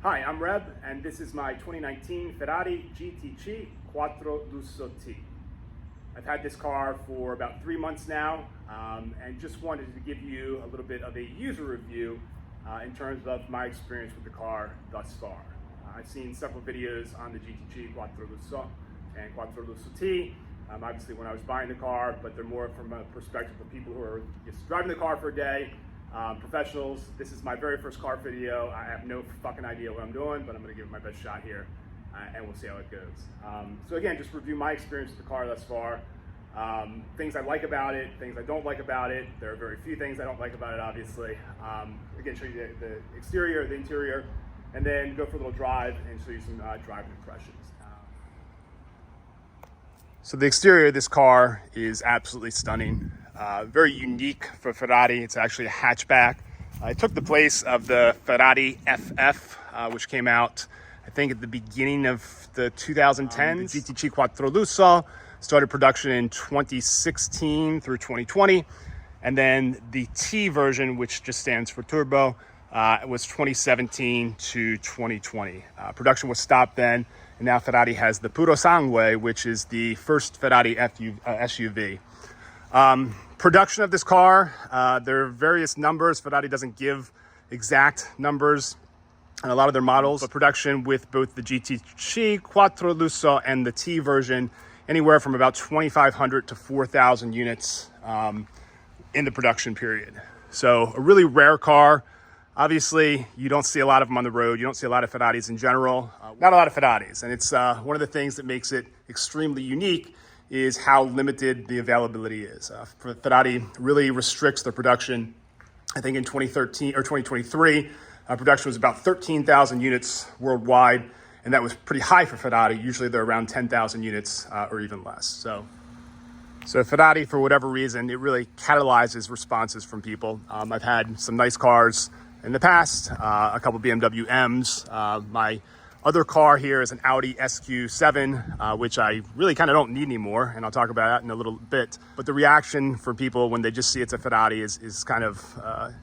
Hi, I'm Reb, and this is my 2019 Ferrari GTC4Lusso T. I've had this car for about 3 months now, and just wanted to give you a little bit of a user review in terms of my experience with the car thus far. I've seen several videos on the GTC4Lusso and 4Lusso T, obviously when I was buying the car, but they're more from a perspective of people who are just driving the car for a day. Professionals. This is my very first car video. I have no fucking idea what I'm doing, but I'm going to give it my best shot here, and we'll see how it goes. So again, just review my experience with the car thus far. Things I like about it, things I don't like about it. There are very few things I don't like about it, obviously. Again, show you the exterior, the interior, and then go for a little drive and show you some driving impressions. So the exterior of this car is absolutely stunning. Very unique for Ferrari. It's actually a hatchback. It took the place of the Ferrari FF, which came out, I think, at the beginning of the 2010s. The GTC4Lusso started production in 2016 through 2020. And then the T version, which just stands for turbo, was 2017 to 2020. Production was stopped then, and now Ferrari has the Purosangue, which is the first Ferrari SUV. Production of this car, there are various numbers. Ferrari doesn't give exact numbers on a lot of their models, but production with both the GTC4Lusso and the T version, anywhere from about 2,500 to 4,000 units in the production period. So a really rare car. Obviously, you don't see a lot of them on the road. You don't see a lot of Ferraris in general. Not a lot of Ferraris. And it's one of the things that makes it extremely unique is how limited the availability is. Ferrari really restricts their production. I think in 2013 or 2023, production was about 13,000 units worldwide, and that was pretty high for Ferrari. Usually they're around 10,000 units or even less. So Ferrari, for whatever reason, it really catalyzes responses from people. I've had some nice cars in the past, a couple BMW M's. My other car here is an Audi SQ7, which I really kind of don't need anymore, and I'll talk about that in a little bit. But the reaction for people when they just see it's a Ferrari is kind of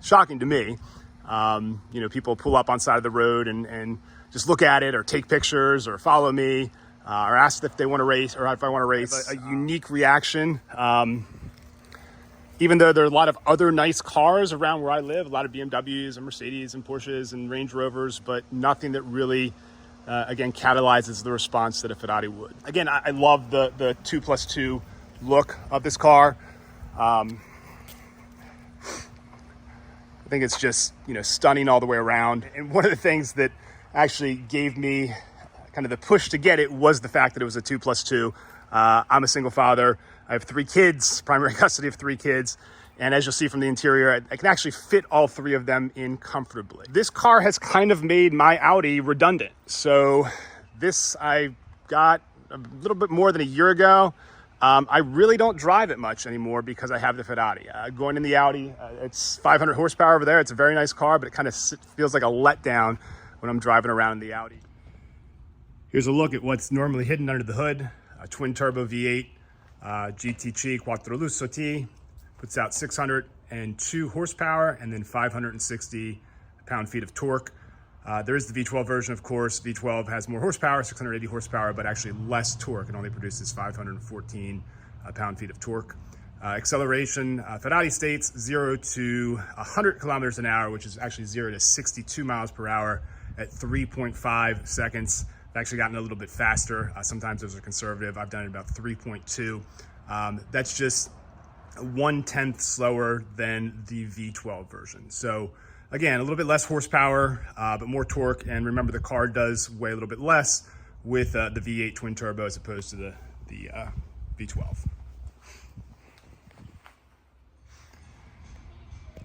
shocking to me. You know, people pull up on side of the road and just look at it or take pictures or follow me or ask if they want to race or if I want to race. A unique reaction. Even though there are a lot of other nice cars around where I live, a lot of BMWs and Mercedes and Porsches and Range Rovers, but nothing that really again, catalyzes the response that a Ferrari would. Again, I love the 2+2 look of this car. I think it's just, you know, stunning all the way around. And one of the things that actually gave me kind of the push to get it was the fact that it was a 2+2. I'm a single father. I have 3 kids, primary custody of 3 kids. And as you'll see from the interior, I can actually fit all 3 of them in comfortably. This car has kind of made my Audi redundant. So this I got a little bit more than a year ago. I really don't drive it much anymore because I have the Ferrari. Going in the Audi, it's 500 horsepower over there. It's a very nice car, but it kind of feels like a letdown when I'm driving around in the Audi. Here's a look at what's normally hidden under the hood. A twin turbo V8 GTC4Lusso T. Puts out 602 horsepower and then 560 pound-feet of torque. There is the V12 version, of course. V12 has more horsepower, 680 horsepower, but actually less torque. It only produces 514 pound-feet of torque. Acceleration, Ferrari states 0 to 100 kilometers an hour, which is actually 0 to 62 miles per hour at 3.5 seconds. I've actually gotten a little bit faster. Sometimes those are conservative. I've done it about 3.2. That's just 1/10 slower than the V12 version. So again, a little bit less horsepower, but more torque. And remember, the car does weigh a little bit less with the V8 twin turbo as opposed to the V12.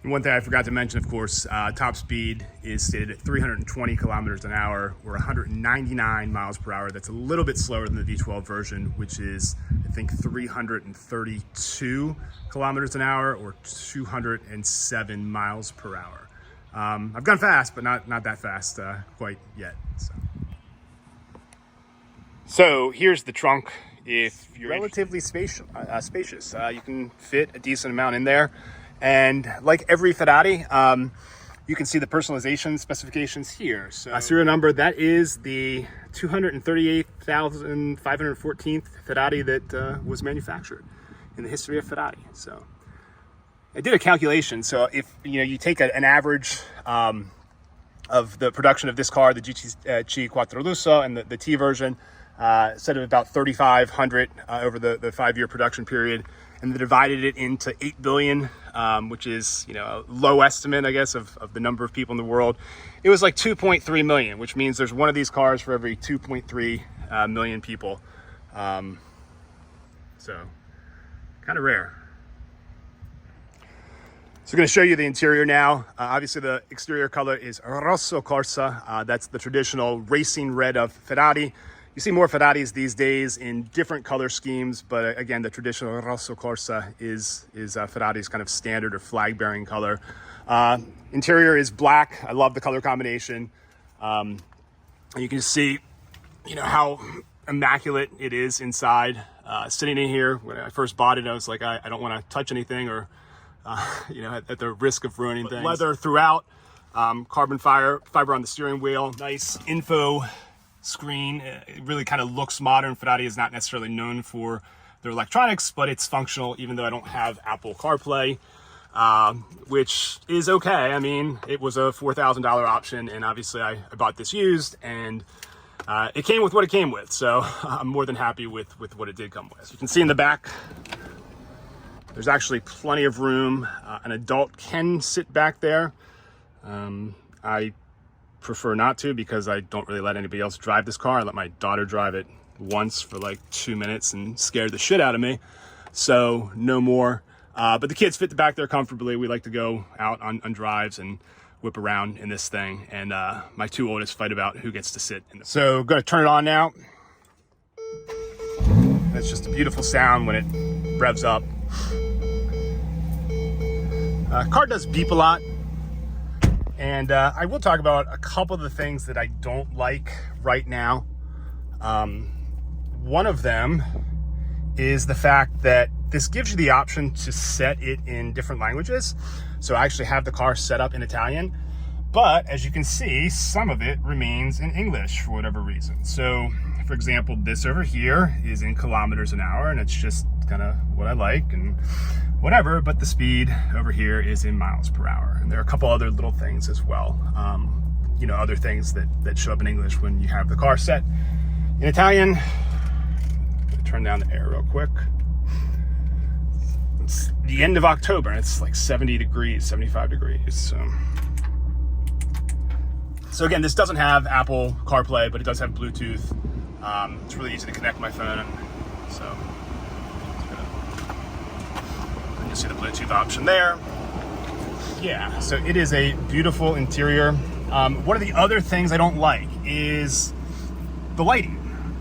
And one thing I forgot to mention, of course, top speed is stated at 320 kilometers an hour or 199 miles per hour. That's a little bit slower than the V12 version, which is, I think, 332 kilometers an hour or 207 miles per hour. I've gone fast, but not that fast quite yet. So here's the trunk. If you're relatively spacious, you can fit a decent amount in there. And like every Ferrari, you can see the personalization specifications here. So serial number, that is the 238,514th Ferrari that was manufactured in the history of Ferrari. So I did a calculation. So if you take an average of the production of this car, the GTC4Lusso and the T version, set of about 3,500 over the 5-year production period, and they divided it into 8 billion, which is a low estimate, I guess, of the number of people in the world. It was like 2.3 million, which means there's one of these cars for every 2.3 million people. So kind of rare. So I'm going to show you the interior now. Obviously, the exterior color is Rosso Corsa. That's the traditional racing red of Ferrari. You see more Ferraris these days in different color schemes, but again, the traditional Rosso Corsa is Ferrari's kind of standard or flag-bearing color. Interior is black. I love the color combination. You can see, how immaculate it is inside. Sitting in here, when I first bought it, I was like, I don't want to touch anything or, at the risk of ruining things. Leather throughout, carbon fiber on the steering wheel, nice info screen. It really kind of looks modern. Ferrari is not necessarily known for their electronics, but it's functional, even though I don't have Apple CarPlay, which is okay. I mean, it was a $4,000 option, and obviously I bought this used, and it came with what it came with, so I'm more than happy with what it did come with. You can see in the back, there's actually plenty of room. An adult can sit back there. I prefer not to, because I don't really let anybody else drive this car. I let my daughter drive it once for like 2 minutes and scared the shit out of me. So no more. But the kids fit the back there comfortably. We like to go out on drives and whip around in this thing. And my 2 oldest fight about who gets to sit in this. So I'm gonna turn it on now. That's just a beautiful sound when it revs up. Car does beep a lot. And I will talk about a couple of the things that I don't like right now. One of them is the fact that this gives you the option to set it in different languages. So I actually have the car set up in Italian, but as you can see, some of it remains in English for whatever reason. So for example, this over here is in kilometers an hour, and it's just kind of what I like and whatever, but the speed over here is in miles per hour. And there are a couple other little things as well. Other things that show up in English when you have the car set in Italian. Turn down the air real quick. It's the end of October, and it's like 70 degrees, 75 degrees. So again, this doesn't have Apple CarPlay, but it does have Bluetooth. It's really easy to connect my phone, so you see the Bluetooth option there. Yeah, so it is a beautiful interior. One of the other things I don't like is the lighting.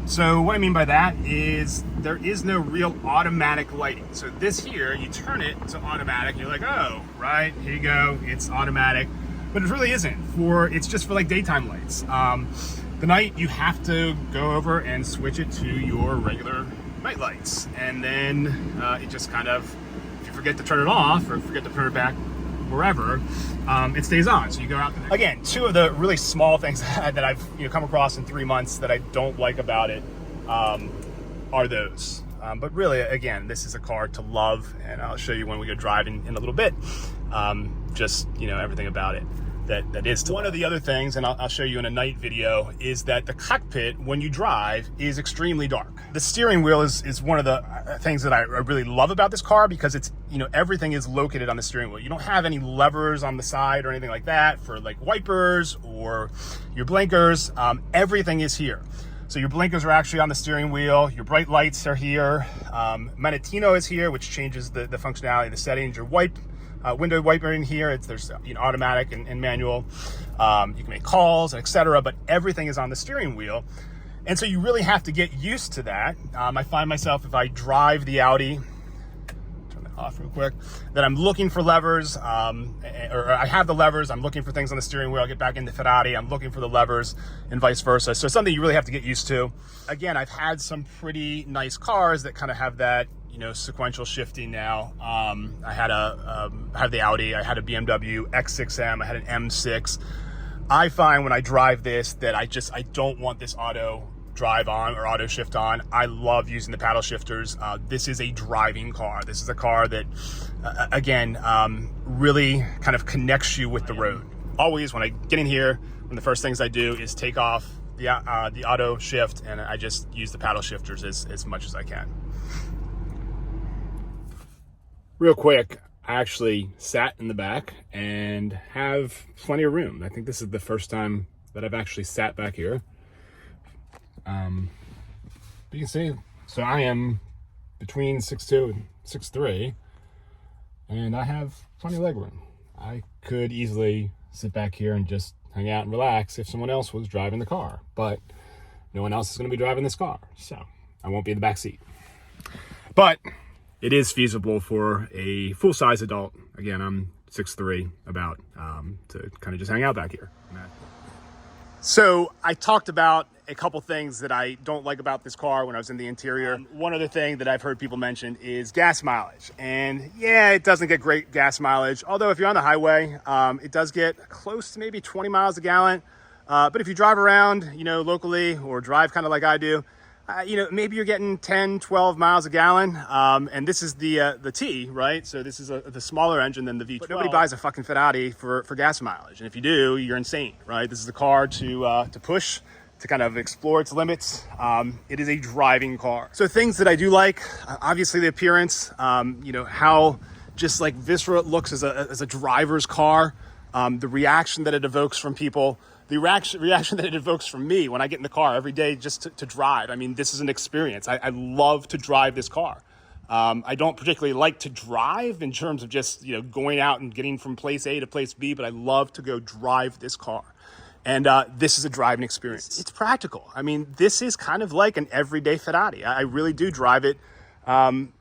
So what I mean by that is there is no real automatic lighting. So this here, you turn it to automatic, and you're like, oh, right, here you go, it's automatic. But it really isn't. It's just for like daytime lights. The night, you have to go over and switch it to your regular night lights. And then it just kind of, if you forget to turn it off or forget to turn it back wherever, it stays on. So you go out there. Again, 2 of the really small things that I've come across in 3 months that I don't like about it are those. But really, again, this is a car to love, and I'll show you when we go driving in a little bit. Just everything about it that is to one love. Of the other things, and I'll show you in a night video, is that the cockpit, when you drive, is extremely dark. The steering wheel is one of the things that I really love about this car, because it's everything is located on the steering wheel. You don't have any levers on the side or anything like that for like wipers or your blinkers. Everything is here. So your blinkers are actually on the steering wheel. Your bright lights are here. Manettino is here, which changes the functionality of the settings. Your window wiper in here. There's automatic and manual. You can make calls, etc. But everything is on the steering wheel. And so you really have to get used to that. I find myself, if I drive the Audi, turn that off real quick, that I'm looking for levers, or I have the levers, I'm looking for things on the steering wheel. I get back into Ferrari, I'm looking for the levers, and vice versa. So something you really have to get used to. Again, I've had some pretty nice cars that kind of have that, you know, sequential shifting now. I had the Audi, I had a BMW X6M, I had an M6. I find when I drive this that I don't want this auto drive on or auto shift on. I love using the paddle shifters. This is a driving car. This is a car that, again, really kind of connects you with the road. Always when I get in here, one of the first things I do is take off the auto shift, and I just use the paddle shifters as much as I can. Real quick, I actually sat in the back and have plenty of room. I think this is the first time that I've actually sat back here. But you can see, so I am between 6'2" and 6'3", and I have plenty of leg room. I could easily sit back here and just hang out and relax if someone else was driving the car, but no one else is going to be driving this car, so I won't be in the back seat. But it is feasible for a full-size adult. Again, I'm 6'3", about, to kind of just hang out back here. So I talked about a couple things that I don't like about this car when I was in the interior. One other thing that I've heard people mention is gas mileage. And yeah, it doesn't get great gas mileage. Although if you're on the highway, it does get close to maybe 20 miles a gallon. But if you drive around, you know, locally, or drive kind of like I do, you know, maybe you're getting 10, 12 miles a gallon. And this is the T, right? So this is the smaller engine than the V12. But nobody buys a fucking Ferrari for gas mileage. And if you do, you're insane, right? This is the car to push, to kind of explore its limits. It is a driving car. So things that I do like, obviously the appearance, you know, how just like visceral it looks as a driver's car, the reaction that it evokes from people, the reaction that it evokes from me when I get in the car every day just to drive. I mean, this is an experience. I love to drive this car. I don't particularly like to drive in terms of just, you know, going out and getting from place A to place B, but I love to go drive this car. And this is a driving experience. It's practical. I mean, this is kind of like an everyday Ferrari. I really do drive it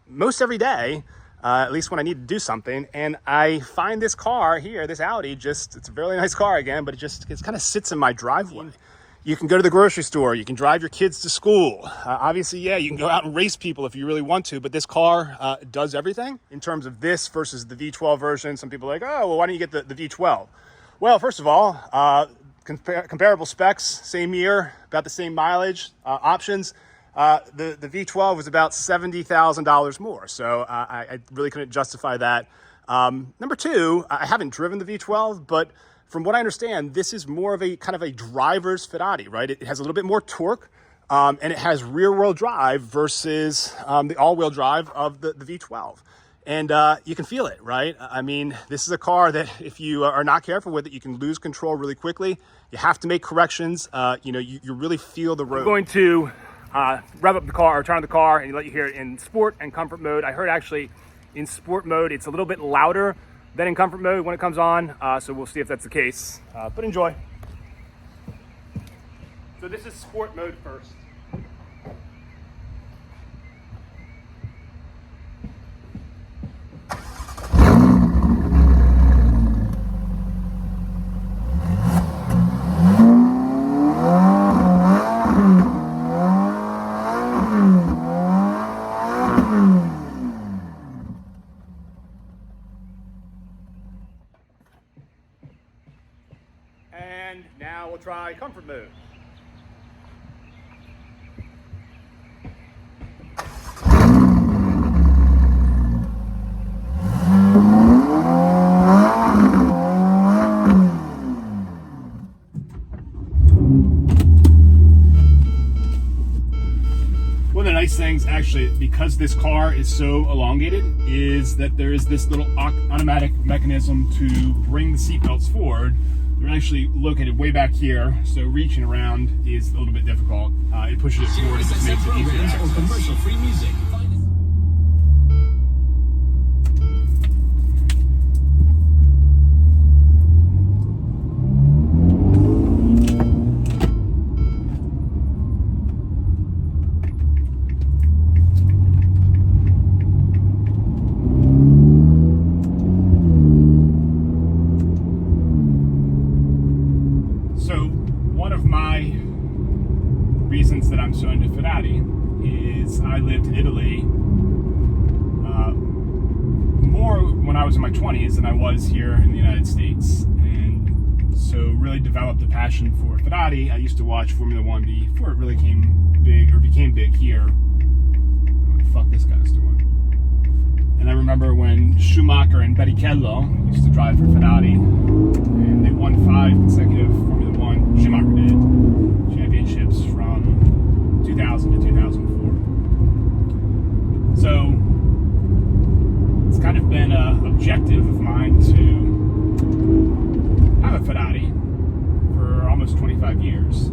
most every day, at least when I need to do something. And I find this car here, this Audi, it's a really nice car again, but it kind of sits in my driveway. You can go to the grocery store. You can drive your kids to school. Obviously, yeah, you can go out and race people if you really want to, but this car does everything. In terms of this versus the V12 version, some people are like, oh, well, why don't you get the V12? Well, first of all, comparable specs, same year, about the same mileage, options. The V12 was about $70,000 more, so I really couldn't justify that. Number two, I haven't driven the V12, but from what I understand, this is more of a kind of a driver's Ferrari, right? It has a little bit more torque, and it has rear-wheel drive versus the all-wheel drive of the V12. And you can feel it, right? I mean, this is a car that if you are not careful with it, you can lose control really quickly. You have to make corrections. You know, you really feel the road. I'm going to rev up the car, or turn on the car, and let you hear it in sport and comfort mode. I heard actually in sport mode, it's a little bit louder than in comfort mode when it comes on. So we'll see if that's the case, but enjoy. So this is sport mode first. And now we'll try comfort mode. One of the nice things, actually, because this car is so elongated, is that there is this little automatic mechanism to bring the seatbelts forward. They're actually located way back here, so reaching around is a little bit difficult. It pushes it forward and just makes it easier to access. So one of my reasons that I'm so into Ferrari is I lived in Italy more when I was in my 20s than I was here in the United States. And so really developed a passion for Ferrari. I used to watch Formula One before it really became big here. What the fuck this guy's doing? And I remember when Schumacher and Barrichello used to drive for Ferrari, and they won 5 consecutive Formula One, Schumacher did, championships from 2000 to 2004. So it's kind of been an objective of mine to have a Ferrari for almost 25 years.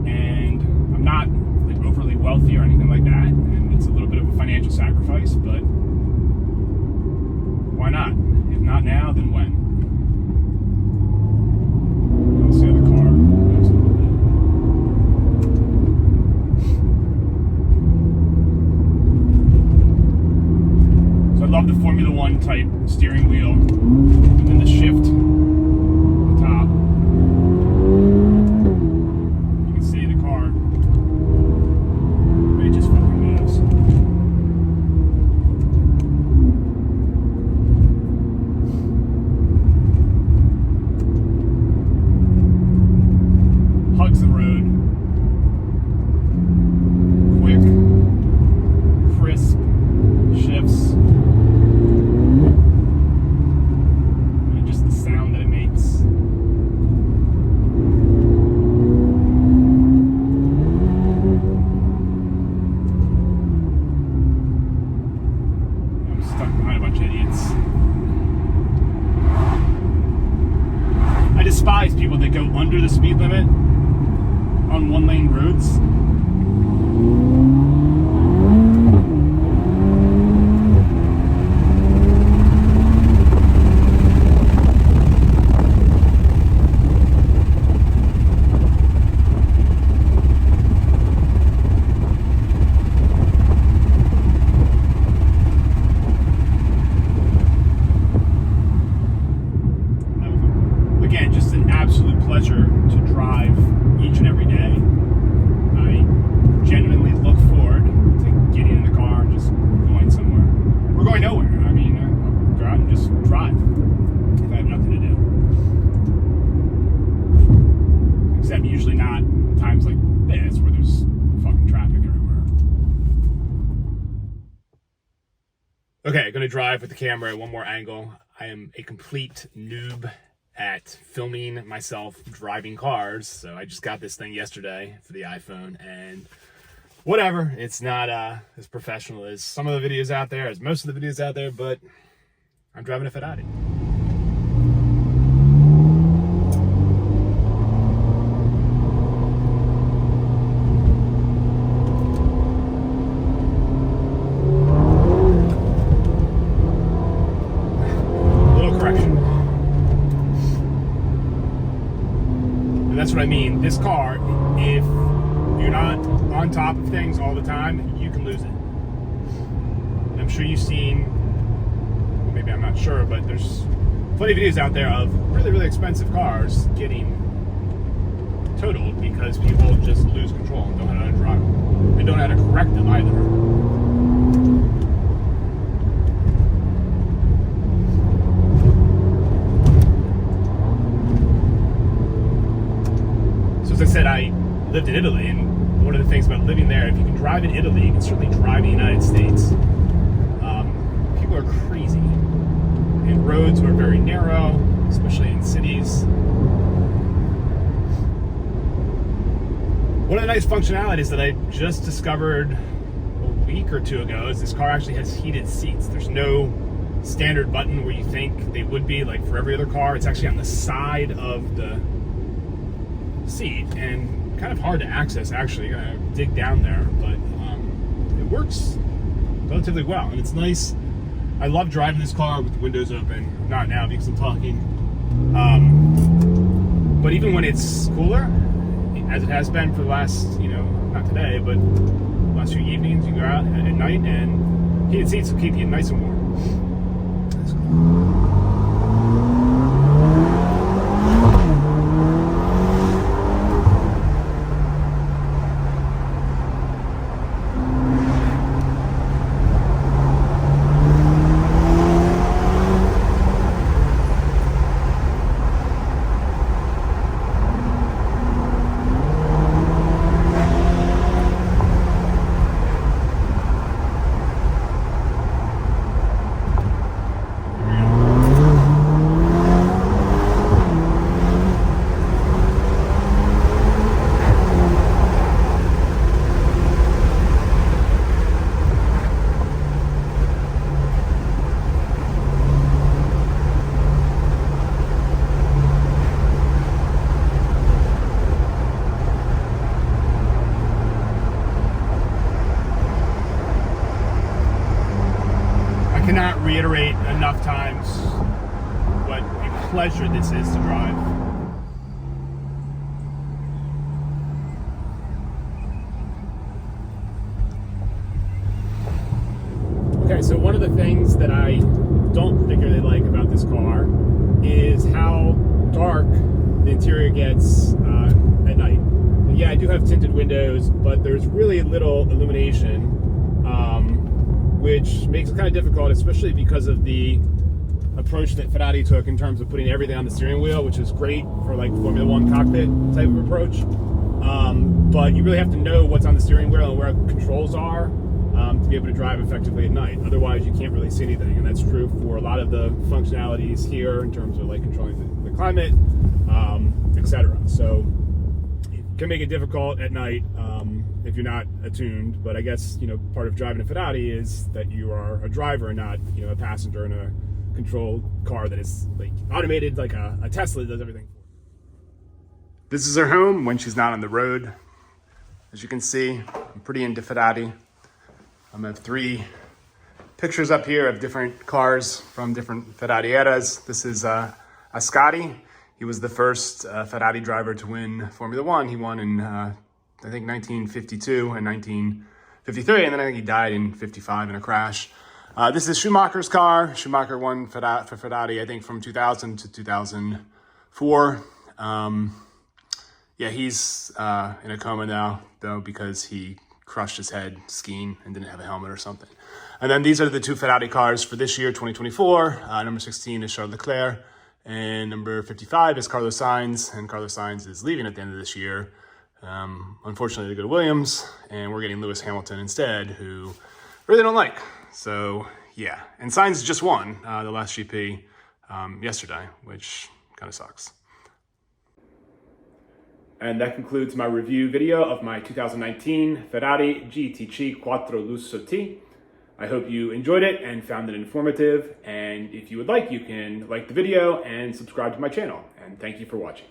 And I'm not like overly wealthy or anything like that, and it's a little bit of a financial sacrifice, but why not? If not now, then when? Let's see how the car moves a little bit. So I love the Formula One type steering wheel, and then the shift on top. You can see the car. It just fucking moves. Hugs the road. Quick, crisp shifts. And just the sound that it makes. I'm stuck behind a bunch of idiots. I despise people that go under the speed limit on one-lane roads. Again, just an absolute pleasure to drive each and every day. I genuinely look forward to getting in the car and just going somewhere. We're going nowhere. I mean, I'll go out and just drive if I have nothing to do. Except usually not at times like this where there's fucking traffic everywhere. Okay, gonna drive with the camera at one more angle. I am a complete noob at filming myself driving cars, so I just got this thing yesterday for the iPhone, and whatever, it's not as professional as some of the videos out there, as most of the videos out there, but I'm driving a Ferrari. Little correction. And that's what I mean. This car, if you're not on top of things all the time, you can lose it. And I'm sure you've seen, well, maybe I'm not sure, but there's plenty of videos out there of really, really expensive cars getting totaled because people just lose control and don't know how to drive them. And don't know how to correct them either. As I said, I lived in Italy, and one of the things about living there, if you can drive in Italy, you can certainly drive in the United States. People are crazy, and roads are very narrow, especially in cities. One of the nice functionalities that I just discovered a week or two ago is this car actually has heated seats. There's no standard button where you think they would be, like for every other car. It's actually on the side of the seat, and kind of hard to access actually. You're gonna dig down there, but it works relatively well, and it's nice. I love driving this car with the windows open. Not now because I'm talking, but even when it's cooler, as it has been for the last, not today, but last few evenings, you go out at night, and heated seats will keep you nice and warm. That's cool. reiterate enough times what a pleasure this is to drive. Okay, so one of the things that I don't particularly like about this car is how dark the interior gets at night. And yeah, I do have tinted windows, but there's really little illumination, which makes it kind of difficult, especially because of the approach that Ferrari took in terms of putting everything on the steering wheel, which is great for like Formula One cockpit type of approach. But you really have to know what's on the steering wheel and where controls are to be able to drive effectively at night. Otherwise, you can't really see anything, and that's true for a lot of the functionalities here in terms of like controlling the climate, etc. So it can make it difficult at night if you're not attuned. But I guess, you know, part of driving a Ferrari is that you are a driver and not, you know, a passenger in a controlled car that is like automated, like a Tesla does everything. This is her home when she's not on the road. As you can see, I'm pretty into Ferrari. I have 3 pictures up here of different cars from different Ferrari eras. This is Ascari. He was the first Ferrari driver to win Formula One. He won in, I think, 1952 and 1953, and then I think he died in 55 in a crash. This is Schumacher's car. Schumacher won for Ferrari, I think, from 2000 to 2004. Yeah, he's in a coma now, though, because he crushed his head skiing and didn't have a helmet or something. And then these are the 2 Ferrari cars for this year, 2024. Number 16 is Charles Leclerc, and number 55 is Carlos Sainz, and Carlos Sainz is leaving at the end of this year. Unfortunately, they go to Williams, and we're getting Lewis Hamilton instead, who really don't like. So, yeah. And Sainz just won the last GP yesterday, which kind of sucks. And that concludes my review video of my 2019 Ferrari GTC4Lusso T. I hope you enjoyed it and found it informative. And if you would like, you can like the video and subscribe to my channel. And thank you for watching.